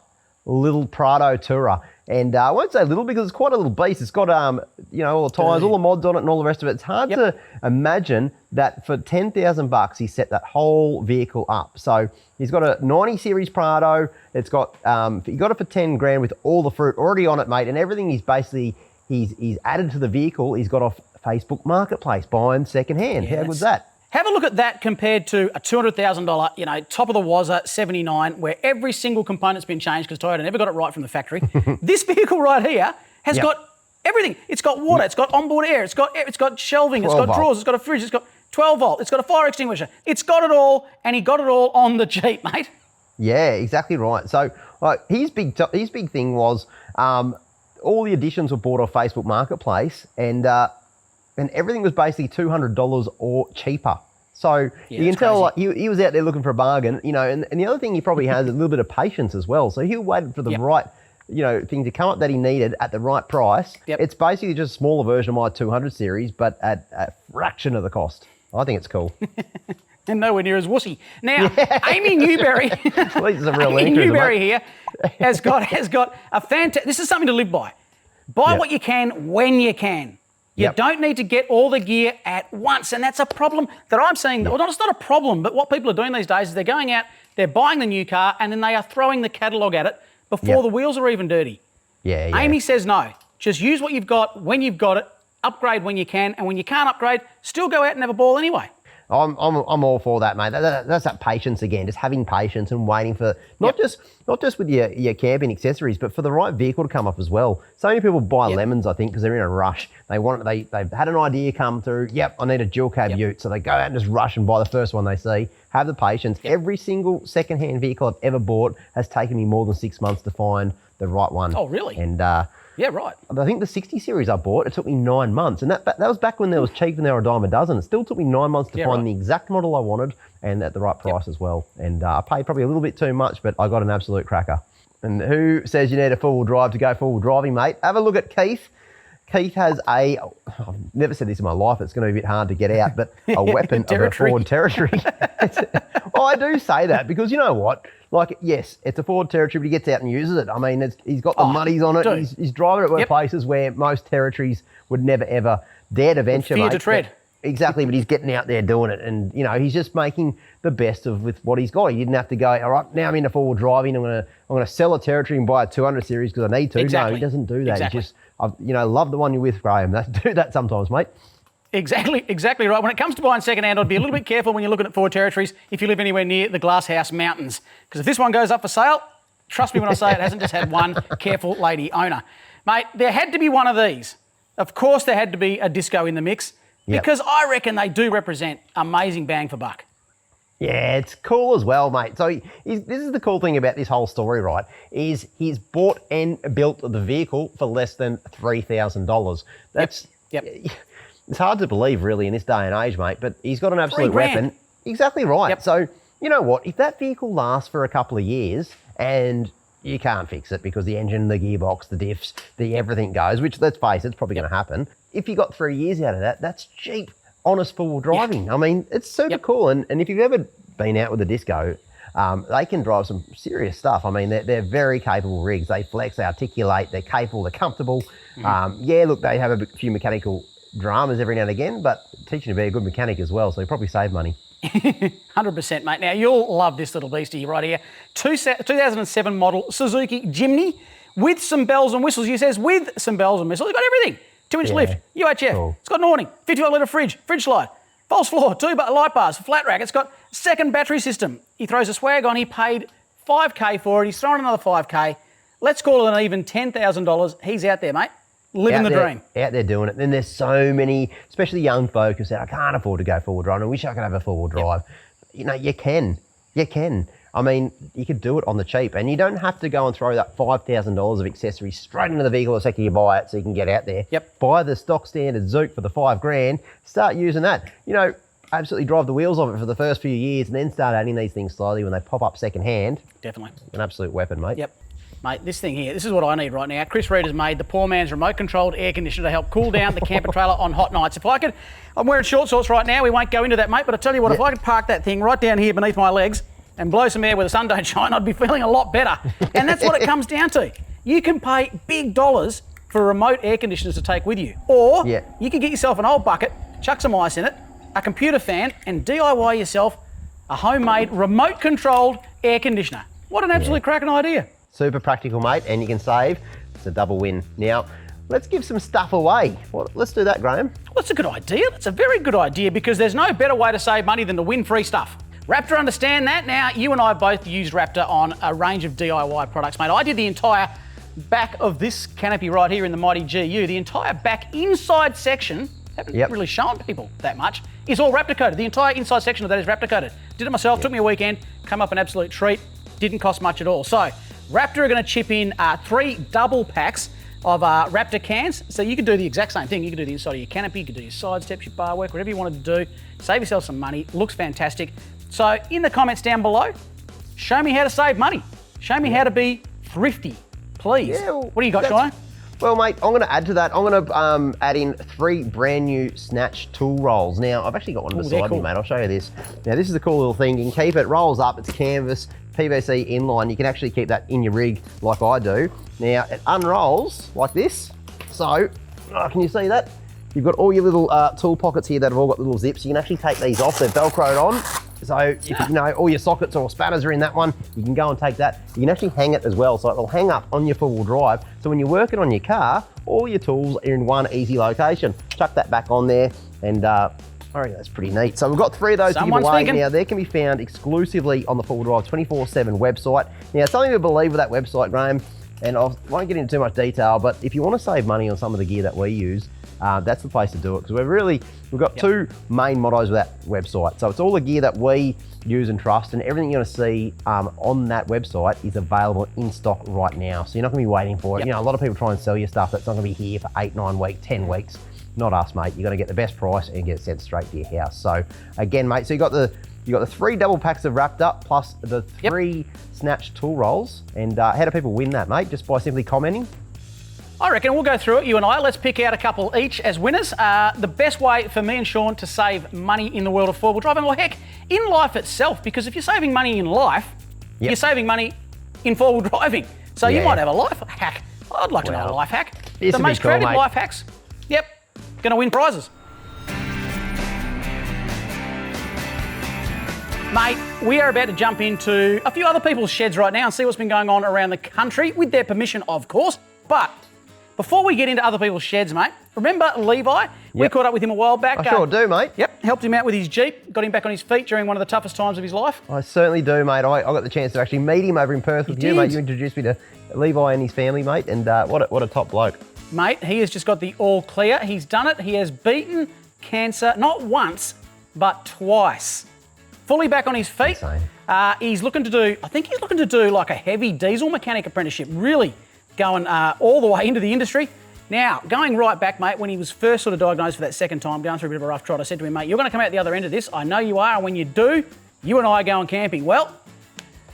little Prado Tourer. And I won't say little because it's quite a little beast. It's got, all the tyres, all the mods on it and all the rest of it. It's hard to imagine that for $10,000 he set that whole vehicle up. So he's got a 90 series Prado. It's got, he got it for 10 grand with all the fruit already on it, mate. And everything is basically, he's added to the vehicle. He's got off Facebook Marketplace buying secondhand. How good's that? Have a look at that compared to a $200,000, top of the wazza 79, where every single component's been changed because Toyota never got it right from the factory. This vehicle right here has got everything. It's got water, it's got onboard air, it's got shelving, it's got drawers, it's got a fridge, it's got 12 volt, it's got a fire extinguisher. It's got it all, and he got it all on the cheap, mate. Yeah, exactly right. So his big thing was all the additions were bought off Facebook Marketplace, and everything was basically $200 or cheaper. So you can tell he was out there looking for a bargain, and the other thing he probably has is a little bit of patience as well. So he'll wait for the right, thing to come up that he needed at the right price. It's basically just a smaller version of my 200 series, but at a fraction of the cost. I think it's cool. And nowhere near as wussy. Now, Amy Newberry, Amy Newberry here has got a fantastic, this is something to live by. Buy what you can when you can. You Yep. don't need to get all the gear at once. And that's a problem that I'm seeing. Well, it's not a problem, but what people are doing these days is they're going out, they're buying the new car, and then they are throwing the catalogue at it before Yep. the wheels are even dirty. Yeah. Amy says no. Just use what you've got when you've got it, upgrade when you can, and when you can't upgrade, still go out and have a ball anyway. I'm all for that, mate. That's that patience again, just having patience and waiting for not just with your camping accessories, but for the right vehicle to come up as well. So many people buy lemons, I think, because they're in a rush. They've had an idea come through. Yep, I need a dual cab ute, so they go out and just rush and buy the first one they see. Have the patience. Every single second-hand vehicle I've ever bought has taken me more than 6 months to find the right one. Oh, really? And yeah, right. I think the 60 series I bought, it took me 9 months. And that was back when they was cheap and they were a dime a dozen. It still took me 9 months to find the exact model I wanted and at the right price as well. And I paid probably a little bit too much, but I got an absolute cracker. And who says you need a four-wheel drive to go four-wheel driving, mate? Have a look at Keith. Keith has I've never said this in my life, it's going to be a bit hard to get out, but a weapon of a Ford Territory. Well, I do say that because you know what? Like, yes, it's a Ford Territory, but he gets out and uses it. I mean, he's got the muddies on it. He's driving it at places where most Territories would never, ever dare to venture, fear mate. to tread. Exactly, but he's getting out there doing it. And, you know, he's just making the best of with what he's got. He didn't have to go, all right, now I'm into four-wheel driving. I'm going to sell a Territory and buy a 200 series because I need to. Exactly. No, he doesn't do that. Exactly. He just, love the one you're with, Graham. Do that sometimes, mate. Exactly right. When it comes to buying second-hand, I'd be a little bit careful when you're looking at Ford Territories if you live anywhere near the Glasshouse Mountains. Because if this one goes up for sale, trust me when I say it hasn't just had one careful lady owner. Mate, there had to be one of these. Of course there had to be a disco in the mix because I reckon they do represent amazing bang for buck. Yeah, it's cool as well, mate. So this is the cool thing about this whole story, right, is he's bought and built the vehicle for less than $3,000. That's... Yep. It's hard to believe, really, in this day and age, mate, but he's got an absolute $3,000. weapon. Exactly right. Yep. So, you know what? If that vehicle lasts for a couple of years and you can't fix it because the engine, the gearbox, the diffs, everything goes, which, let's face it, it's probably going to happen. If you got 3 years out of that, that's cheap, honest four-wheel driving. I mean, it's super cool. And if you've ever been out with a disco, they can drive some serious stuff. I mean, they're very capable rigs. They flex, they articulate, they're capable, they're comfortable. Yeah, look, they have a few mechanical dramas every now and again, but teaching you to be a good mechanic as well, so you probably save money. 100%, mate. Now, you'll love this little beastie right here. 2007 model Suzuki Jimny with some bells and whistles. He says with some bells and whistles. It's got everything. 2-inch lift, UHF. Cool. It's got an awning, 55-litre fridge slide, false floor, 2 light bars, flat rack. It's got second battery system. He throws a swag on. He paid $5K for it. He's throwing another $5K. Let's call it an even $10,000. He's out there, mate. Living the dream. Out there doing it. Then there's so many, especially young folk who say, I can't afford to go four-wheel drive. I wish I could have a four-wheel drive. You know, you can. I mean, you could do it on the cheap and you don't have to go and throw that $5,000 of accessories straight into the vehicle the second you buy it so you can get out there. Buy the stock standard Zook for the $5,000, start using that. You know, absolutely drive the wheels of it for the first few years and then start adding these things slowly when they pop up second-hand. Definitely. An absolute weapon, mate. Yep. Mate, this thing here, this is what I need right now. Chris Reed has made the poor man's remote-controlled air conditioner to help cool down the camper trailer on hot nights. If I could, I'm wearing short shorts right now. We won't go into that, mate, but I tell you what, if I could park that thing right down here beneath my legs and blow some air where the sun don't shine, I'd be feeling a lot better. And that's what it comes down to. You can pay big dollars for remote air conditioners to take with you. Or you can get yourself an old bucket, chuck some ice in it, a computer fan, and DIY yourself a homemade remote-controlled air conditioner. What an absolute cracking idea. Super practical, mate, and you can save. It's a double win. Now, let's give some stuff away. Let's do that, Graham. Well, that's a good idea. That's a very good idea because there's no better way to save money than to win free stuff. Raptor understand that. Now, you and I both used Raptor on a range of DIY products, mate. I did the entire back of this canopy right here in the mighty GU. The entire back inside section, haven't really shown people that much, is all Raptor coated. The entire inside section of that is Raptor coated. Did it myself, took me a weekend, come up an absolute treat, didn't cost much at all. So, Raptor are going to chip in 3 double packs of Raptor cans. So you can do the exact same thing. You can do the inside of your canopy, you can do your side steps, your bar work, whatever you wanted to do. Save yourself some money. Looks fantastic. So in the comments down below, show me how to save money. Show me how to be thrifty, please. Yeah, well, what do you got, Shauno? Well, mate, I'm going to add to that. I'm going to add in 3 brand new Snatch Tool Rolls. Now, I've actually got one beside me, mate. I'll show you this. Now, this is a cool little thing. You can keep it, rolls up, it's canvas, PVC inline. You can actually keep that in your rig like I do. Now, it unrolls like this. So, can you see that? You've got all your little tool pockets here that have all got little zips. You can actually take these off. They're Velcroed on. So if you know all your sockets or spanners are in that one, you can go and take that. You can actually hang it as well. So it'll hang up on your four-wheel drive. So when you're working on your car, all your tools are in one easy location. Chuck that back on there and I reckon that's pretty neat. So we've got 3 of those to give away. Now, they can be found exclusively on the 4WD 24/7 website. Now, something to believe with that website, Graham, and I won't get into too much detail, but if you want to save money on some of the gear that we use, that's the place to do it, because we've got 2 main mottos with that website. So it's all the gear that we use and trust, and everything you're going to see on that website is available in stock right now. So you're not going to be waiting for it. You know, a lot of people try and sell you stuff that's not going to be here for 8, 9 weeks, 10 weeks. Not us, mate. You're going to get the best price and get it sent straight to your house. So again, mate, so you got the 3 double packs of RAPTOR plus the 3 Snatch Tool Rolls. And how do people win that, mate? Just by simply commenting? I reckon we'll go through it, you and I. Let's pick out a couple each as winners. The best way for me and Sean to save money in the world of four-wheel driving, or heck, in life itself, because if you're saving money in life, you're saving money in four-wheel driving. So you might have a life hack. I'd like to know a life hack. The most creative life hacks. Yep, going to win prizes. Mate, we are about to jump into a few other people's sheds right now and see what's been going on around the country, with their permission, of course. But before we get into other people's sheds, mate, remember Levi? We caught up with him a while back. I sure do, mate. Yep, helped him out with his Jeep, got him back on his feet during one of the toughest times of his life. I certainly do, mate. I got the chance to actually meet him over in Perth with you, mate. You introduced me to Levi and his family, mate, and what a top bloke. Mate, he has just got the all clear. He's done it. He has beaten cancer not once, but twice. Fully back on his feet. He's looking to do, I think he's looking to do like a heavy diesel mechanic apprenticeship, really going all the way into the industry. Now, going right back, mate, when he was first sort of diagnosed for that second time, going through a bit of a rough trot, I said to him, mate, you're going to come out the other end of this. I know you are, and when you do, you and I are going camping. Well,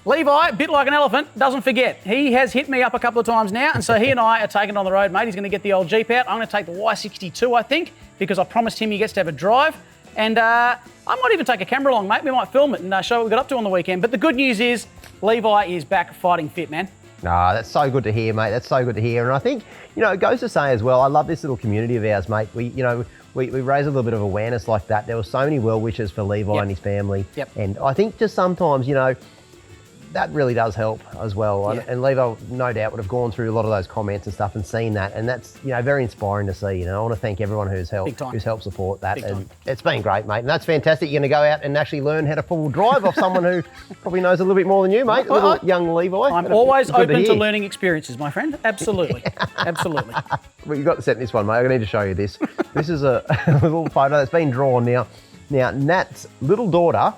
Levi, a bit like an elephant, doesn't forget. He has hit me up a couple of times now, and so he and I are taking it on the road, mate. He's going to get the old Jeep out. I'm going to take the Y62, I think, because I promised him he gets to have a drive. And I might even take a camera along, mate. We might film it and show what we got up to on the weekend. But the good news is Levi is back fighting fit, man. Ah, that's so good to hear, mate. That's so good to hear. And I think, you know, it goes to say as well, I love this little community of ours, mate. We raise a little bit of awareness like that. There were so many well wishes for Levi and his family. And I think just sometimes, you know, that really does help as well. And Levi, no doubt, would have gone through a lot of those comments and stuff and seen that. And that's, you know, very inspiring to see. You know, I want to thank everyone who's helped support that. And it's been great, mate. And that's fantastic. You're going to go out and actually learn how to four-wheel drive off someone who probably knows a little bit more than you, mate. Little young Levi. I'm always open to learning experiences, my friend. Absolutely. Absolutely. Well, you've got to set this one, mate. I need to show you this. This is a little photo that's been drawn now. Now, Nat's little daughter,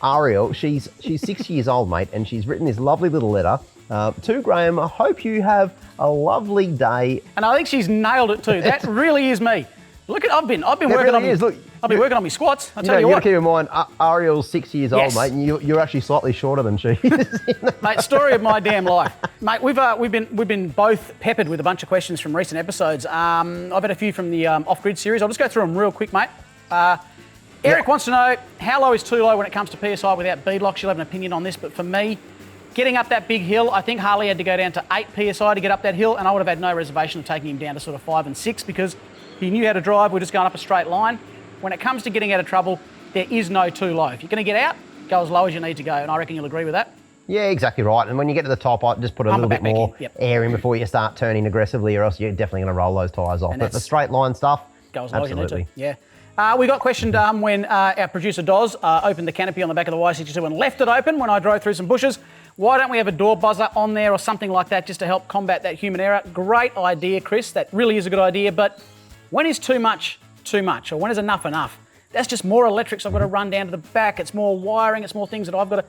Ariel, she's 6 years old, mate, and she's written this lovely little letter to Graham. I hope you have a lovely day. And I think she's nailed it too. That really is me. Look at I've been working on my squats. I'll tell you what. You've got to keep in mind, Ariel's 6 years old, mate, and you're actually slightly shorter than she is. Mate, story of my damn life, mate. We've been both peppered with a bunch of questions from recent episodes. I've had a few from the off-grid series. I'll just go through them real quick, mate. Eric wants to know, how low is too low when it comes to PSI without beadlock? She'll have an opinion on this, but for me, getting up that big hill, I think Harley had to go down to 8 PSI to get up that hill, and I would have had no reservation of taking him down to sort of 5 and 6 because he knew how to drive. We're just going up a straight line. When it comes to getting out of trouble, there is no too low. If you're going to get out, go as low as you need to go, and I reckon you'll agree with that. Yeah, exactly right. And when you get to the top, I just put a little bit more air in before you start turning aggressively, or else you're definitely going to roll those tyres off. But the straight line stuff, go as low as you need to. Yeah. We got questioned when our producer Doz opened the canopy on the back of the Y62 and left it open when I drove through some bushes. Why don't we have a door buzzer on there or something like that just to help combat that human error? Great idea, Chris. That really is a good idea. But when is too much too much? Or when is enough enough? That's just more electrics I've got to run down to the back. It's more wiring. It's more things that I've got to...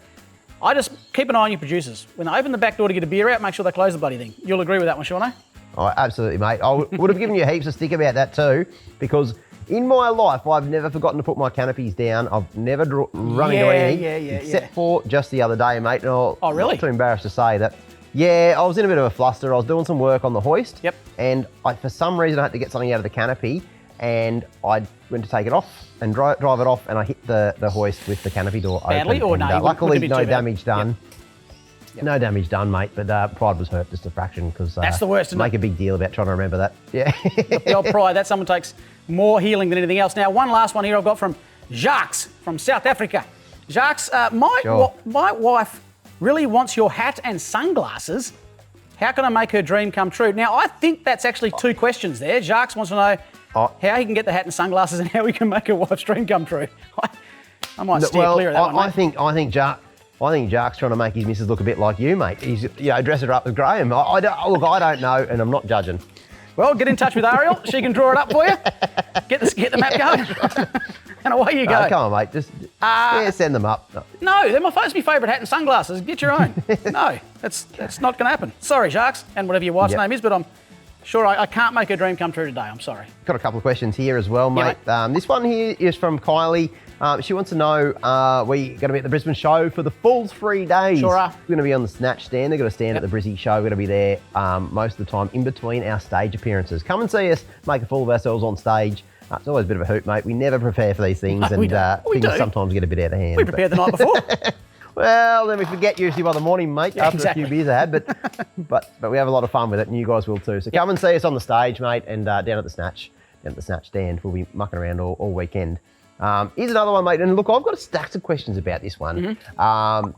I just keep an eye on your producers. When they open the back door to get a beer out, make sure they close the bloody thing. You'll agree with that one, Shauno? Oh, absolutely, mate. I would have given you heaps of stick about that too, because in my life, I've never forgotten to put my canopies down. I've never run into anything, except for just the other day, mate. And I'm not too embarrassed to say that. Yeah, I was in a bit of a fluster. I was doing some work on the hoist. And for some reason, I had to get something out of the canopy, and I went to take it off and drive it off, and I hit the hoist with the canopy door badly, open. Or no? Luckily, no damage done. No damage done, mate, but pride was hurt just a fraction because That's the worst, isn't make it? a big deal about trying to remember that. Yeah. The old pride, that someone takes more healing than anything else. Now, one last one here I've got from Jacques from South Africa. Jacques, my wife really wants your hat and sunglasses. How can I make her dream come true? Now, I think that's actually two questions there. Jacques wants to know how he can get the hat and sunglasses and how he can make her wife's dream come true. I might steer clear of that one, mate. I think Jacques trying to make his missus look a bit like you, mate. He's dress her up with Graham. I don't know, and I'm not judging. Well, get in touch with Ariel. She can draw it up for you. Get the map going. And away you go. Come on, mate. Just send them up. No, they're my favourite hat and sunglasses. Get your own. No, that's not going to happen. Sorry, Jacques, and whatever your wife's name is, but I'm sure I can't make her dream come true today. I'm sorry. Got a couple of questions here as well, mate. Yeah, mate. This one here is from Kylie. She wants to know, we're going to be at the Brisbane show for the full 3 days. Sure are. We're going to be on the Snatch stand. They're going to stand at the Brizzy show. We're going to be there most of the time in between our stage appearances. Come and see us, make a fool of ourselves on stage. It's always a bit of a hoot, mate. We never prepare for these things, No, we don't. We things do. sometimes get a bit out of hand. We prepared the night before. Well, then we forget usually by the morning, mate, after exactly. a few beers I had. But we have a lot of fun with it, and you guys will too. So come and see us on the stage, mate, and down at the Snatch stand. We'll be mucking around all weekend. Here's another one, mate. And look, I've got a stack of questions about this one. Andre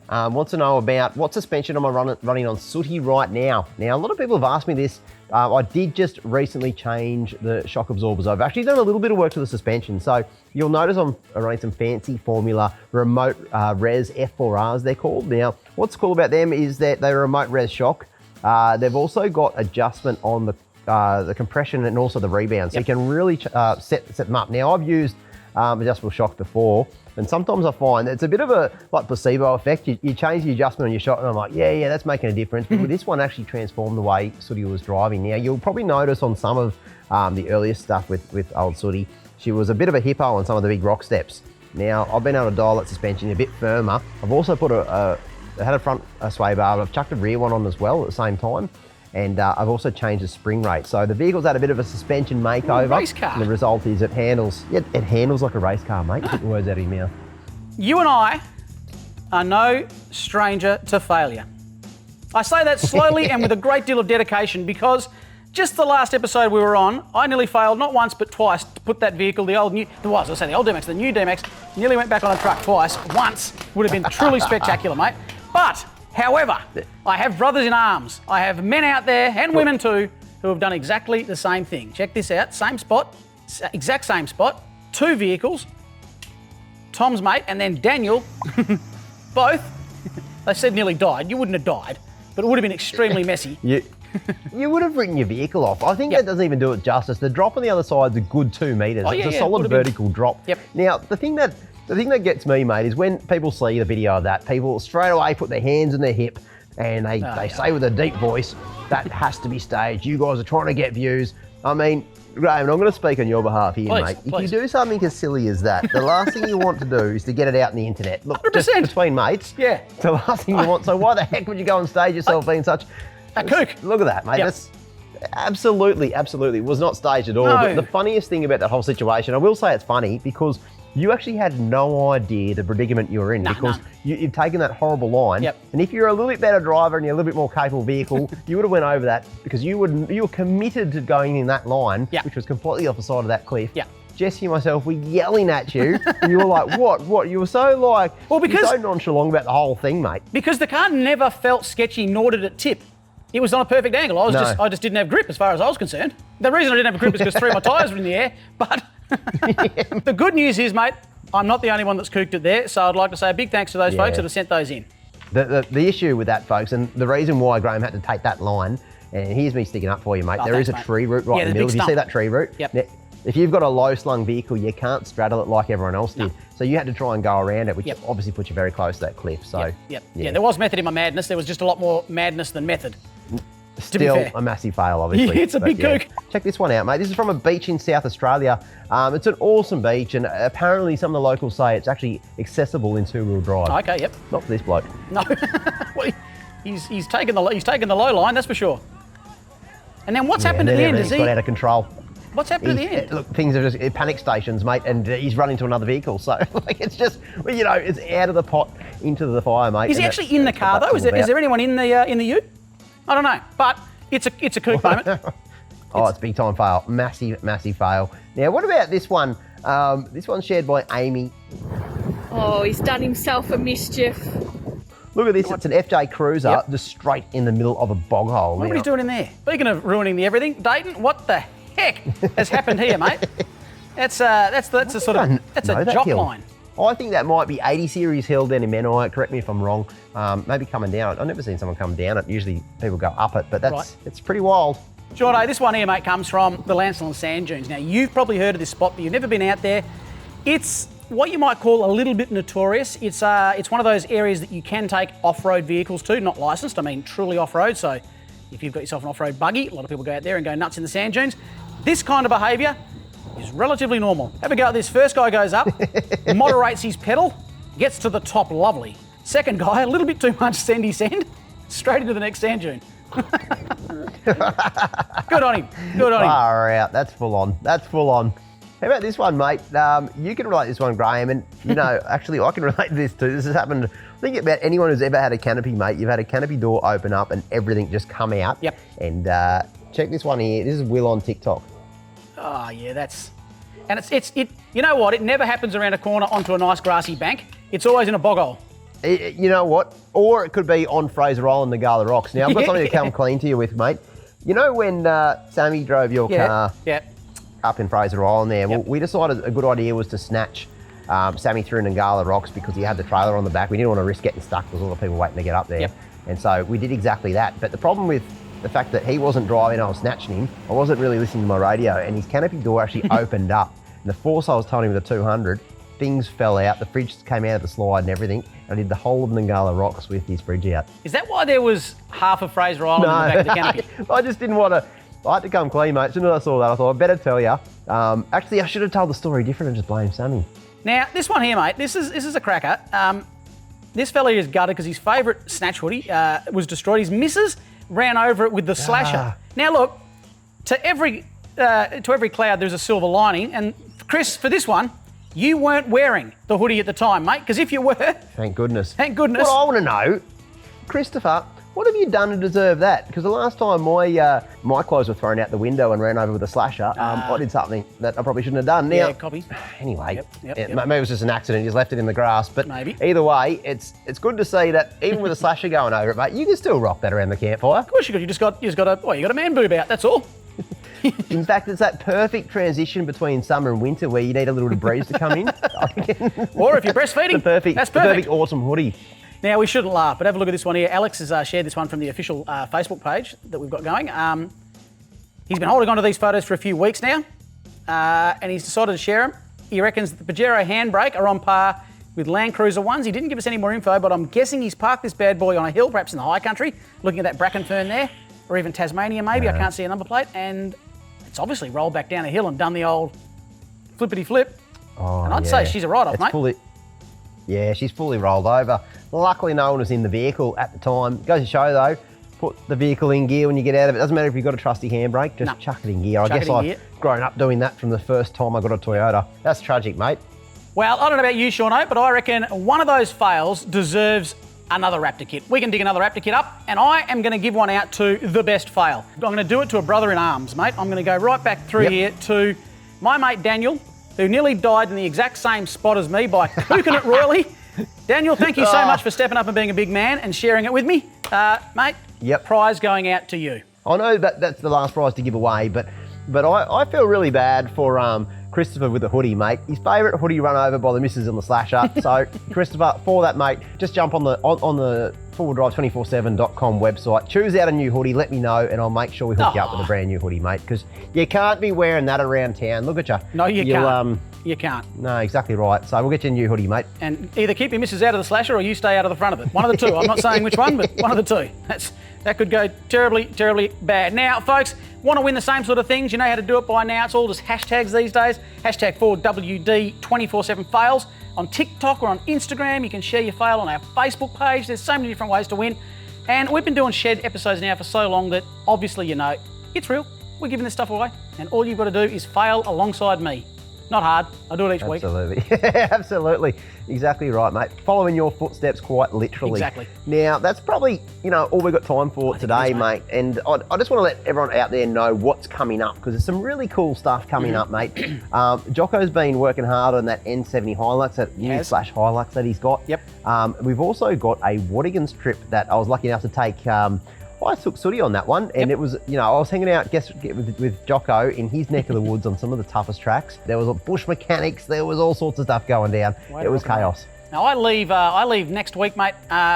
wants to know about what suspension am I running on Sooty right now. Now, a lot of people have asked me this. I did just recently change the shock absorbers. I've actually done a little bit of work to the suspension. So you'll notice I'm running some fancy Formula remote res F4Rs, they're called. Now, what's cool about them is that they're a remote res shock. They've also got adjustment on the compression and also the rebound. So you can really set them up. Now, I've used adjustable shock before, and sometimes I find it's a bit of a placebo effect. You change the adjustment on your shock, and I'm like, yeah, that's making a difference. But with this one, actually transformed the way Sooty was driving. Now, you'll probably notice on some of the earlier stuff with old Sooty, she was a bit of a hippo on some of the big rock steps. Now, I've been able to dial that suspension a bit firmer. I've also put I had a front sway bar, but I've chucked a rear one on as well at the same time. And I've also changed the spring rate. So the vehicle's had a bit of a suspension makeover. Race car. And the result is it handles like a race car, mate. Put the words out of your mouth. You and I are no stranger to failure. I say that slowly and with a great deal of dedication because just the last episode we were on, I nearly failed not once but twice to put that vehicle, the new D-Max, nearly went back on a truck twice. Once would have been truly spectacular, mate. But however, I have brothers in arms. I have men out there and women too who have done exactly the same thing. Check this out, same spot, exact same spot, two vehicles, Tom's mate and then Daniel, both, they said nearly died. You wouldn't have died, but it would have been extremely messy. You would have written your vehicle off. I think that doesn't even do it justice. The drop on the other side is a good 2 metres. It's a solid vertical drop. Yep. Now, the thing that gets me, mate, is when people see the video of that, people straight away put their hands on their hip and they say with a deep voice, that has to be staged. You guys are trying to get views. I mean, Graham, I'm going to speak on your behalf here, mate. If you do something as silly as that, the last thing you want to do is to get it out on the internet. Look, 100%. just between mates, it's the last thing you want. So why the heck would you go on stage yourself being such a kook? Look at that, mate. Yep. That's absolutely was not staged at all. No. But the funniest thing about that whole situation, I will say it's funny because you actually had no idea the predicament you were in because you've taken that horrible line. Yep. And if you're a little bit better driver and you're a little bit more capable vehicle, you would have went over that because you were committed to going in that line, which was completely off the side of that cliff. Yeah. Jesse and myself were yelling at you, and you were like, what? You were so like, you're so nonchalant about the whole thing, mate. Because the car never felt sketchy, nor did it tip. It was on a perfect angle. I just didn't have grip as far as I was concerned. The reason I didn't have grip is because 3 of my tyres were in the air. But the good news is, mate, I'm not the only one that's cooked it there. So I'd like to say a big thanks to those folks that have sent those in. The issue with that, folks, and the reason why Graham had to take that line, and here's me sticking up for you, mate. There is a tree root right in the middle. Do you see that tree root? Yep. Now, if you've got a low-slung vehicle, you can't straddle it like everyone else did. So you had to try and go around it, which obviously puts you very close to that cliff. So Yeah, there was method in my madness. There was just a lot more madness than method. Still a massive fail, obviously. It's a big kook. Check this one out, mate. This is from a beach in South Australia. It's an awesome beach, and apparently some of the locals say it's actually accessible in 2-wheel drive. Okay, yep. Not for this bloke. No, well, he's taken the low line, that's for sure. And then what's happened at the end? He's got out of control. What's happened at the end? Look, things are just panic stations, mate, and he's run into another vehicle. So, like, it's just, well, you know, it's out of the pot into the fire, mate. Is he actually in the car though? Is there anyone in the ute? I don't know, but it's a kook moment. It's big time fail, massive fail. Now, what about this one? This one's shared by Amy. Oh, he's done himself a mischief. Look at this, it's an FJ Cruiser, just straight in the middle of a bog hole. What are you doing in there? Speaking of ruining the everything, Dayton, what the heck has happened here, mate? That's a jock line. I think that might be 80 series hill down in Menai. Correct me if I'm wrong. Maybe coming down. I've never seen someone come down it. Usually people go up it, but it's pretty wild. Shauno, this one here, mate, comes from the Lancelin Sand Dunes. Now, you've probably heard of this spot, but you've never been out there. It's what you might call a little bit notorious. It's one of those areas that you can take off-road vehicles to, not licensed, I mean truly off-road. So if you've got yourself an off-road buggy, a lot of people go out there and go nuts in the sand dunes. This kind of behaviour is relatively normal. Have a go at this. First guy goes up, moderates his pedal, gets to the top, lovely. Second guy, a little bit too much sandy sand, straight into the next sand dune. Good on him. Far out. That's full on. How about this one, mate? You can relate this one, Graham, and you know, actually, I can relate to this too. This has happened. I think about anyone who's ever had a canopy, mate. You've had a canopy door open up and everything just come out. Yep. And check this one here. This is Will on TikTok. Oh yeah, it. You know what? It never happens around a corner onto a nice grassy bank. It's always in a bog hole. You know what? Or it could be on Fraser Island, the Nagala Rocks. Now, I've got something to come clean to you with, mate. You know when Sammy drove your car up in Fraser Island there? Well, we decided a good idea was to snatch Sammy through Nagala Rocks because he had the trailer on the back. We didn't want to risk getting stuck. There was a lot of people waiting to get up there. Yep. And so we did exactly that. But the problem with the fact that he wasn't driving, I was snatching him, I wasn't really listening to my radio, and his canopy door actually opened up. And the force I was telling him with the 200, things fell out, the fridge came out of the slide and everything. I did the whole of Nagala Rocks with his fridge out. Is that why there was half of Fraser Island in the back of the canopy? I just didn't want to. I had to come clean, mate. As soon as I saw that, I thought, I better tell you. Actually, I should have told the story different and just blame Sammy. Now, this one here, mate, this is a cracker. This fella is gutted because his favourite Snatch hoodie was destroyed. His missus ran over it with the slasher. Now, look, to every cloud there's a silver lining. And Chris, for this one, you weren't wearing the hoodie at the time, mate, because if you were... Thank goodness. Thank goodness. What I want to know, Christopher, what have you done to deserve that? Because the last time my clothes were thrown out the window and ran over with a slasher, I did something that I probably shouldn't have done. Now, copy. Anyway, Yep. Maybe it was just an accident. You just left it in the grass. But maybe. Either way, it's good to see that even with a slasher going over it, mate, you can still rock that around the campfire. Of course you could. You got a man boob out. That's all. In fact, it's that perfect transition between summer and winter where you need a little bit of breeze to come in. Or if you're breastfeeding, that's perfect. The perfect awesome hoodie. Now, we shouldn't laugh, but have a look at this one here. Alex has shared this one from the official Facebook page that we've got going. He's been holding on to these photos for a few weeks now, and he's decided to share them. He reckons that the Pajero handbrake are on par with Land Cruiser ones. He didn't give us any more info, but I'm guessing he's parked this bad boy on a hill, perhaps in the high country, looking at that bracken fern there, or even Tasmania maybe. I can't see a number plate, and it's obviously rolled back down a hill and done the old flippity flip. Oh, and I'd say she's a write-off, mate. Yeah, she's fully rolled over. Luckily, no one was in the vehicle at the time. Goes to show, though, put the vehicle in gear when you get out of it. Doesn't matter if you've got a trusty handbrake, just chuck it in gear. I guess I've grown up doing that from the first time I got a Toyota. That's tragic, mate. Well, I don't know about you, Shauno, but I reckon one of those fails deserves another Raptor kit. We can dig another Raptor kit up, and I am going to give one out to the best fail. I'm going to do it to a brother in arms, mate. I'm going to go right back through here to my mate Daniel, who nearly died in the exact same spot as me by cooking it royally. Daniel, thank you so much for stepping up and being a big man and sharing it with me. Mate, prize going out to you. I know that's the last prize to give away, but I feel really bad for Christopher with the hoodie, mate. His favourite hoodie run over by the missus on the slasher. So, Christopher, for that, mate, just jump on the 4WDrive247.com website, choose out a new hoodie, let me know, and I'll make sure we hook you up with a brand new hoodie, mate, because you can't be wearing that around town. Look at you. No, you can't. You can't. No, exactly right. So we'll get you a new hoodie, mate. And either keep your missus out of the slasher or you stay out of the front of it. One of the two. I'm not saying which one, but one of the two. That could go terribly, terribly bad. Now, folks, want to win the same sort of things? You know how to do it by now. It's all just hashtags these days. Hashtag 4WD247fails. On TikTok or on Instagram, you can share your fail on our Facebook page. There's so many different ways to win. And we've been doing shed episodes now for so long that obviously you know it's real. we're giving this stuff away, and all you've got to do is fail alongside me. Not hard. I do it each week. Absolutely. Absolutely. Exactly right, mate. Following your footsteps quite literally. Exactly. Now, that's probably, all we've got time for today, mate. And I just want to let everyone out there know what's coming up, because there's some really cool stuff coming up, mate. Jocko's been working hard on that N70 Hilux, that new Flash Hilux that he's got. Yep. We've also got a WDing trip that I was lucky enough to take. I took Sooty on that one, and it was, I was hanging out with Jocko in his neck of the woods on some of the toughest tracks. There was bush mechanics, there was all sorts of stuff going down. It was chaos. Now I leave next week, mate.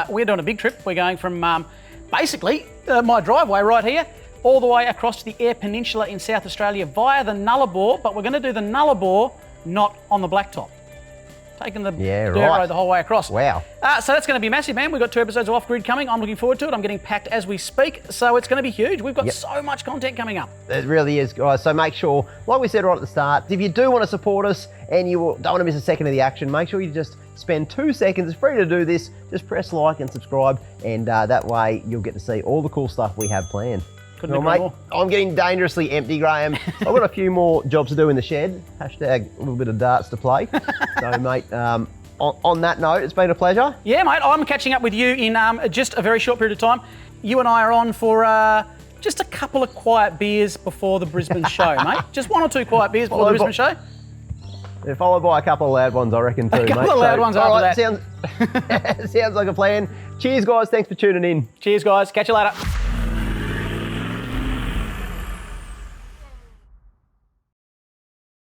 We're doing a big trip. We're going from basically my driveway right here all the way across to the Eyre Peninsula in South Australia via the Nullarbor, but we're going to do the Nullarbor not on the blacktop. Taking the dirt road the whole way across. Wow. So that's going to be massive, man. We've got 2 episodes of Off Grid coming. I'm looking forward to it. I'm getting packed as we speak, so it's going to be huge. We've got so much content coming up. It really is, guys. So make sure, like we said right at the start, if you do want to support us and you don't want to miss a second of the action, make sure you just spend 2 seconds. It's free to do this. Just press like and subscribe, and that way you'll get to see all the cool stuff we have planned. Couldn't agree more. I'm getting dangerously empty, Graham. I've got a few more jobs to do in the shed. Hashtag a little bit of darts to play. So, mate, on that note, it's been a pleasure. Yeah, mate. I'm catching up with you in just a very short period of time. You and I are on for just a couple of quiet beers before the Brisbane show, mate. Just 1 or 2 quiet beers before the Brisbane show. Yeah, followed by a couple of loud ones, I reckon, too, mate. A couple of loud ones after that. Sounds like a plan. Cheers, guys. Thanks for tuning in. Cheers, guys. Catch you later.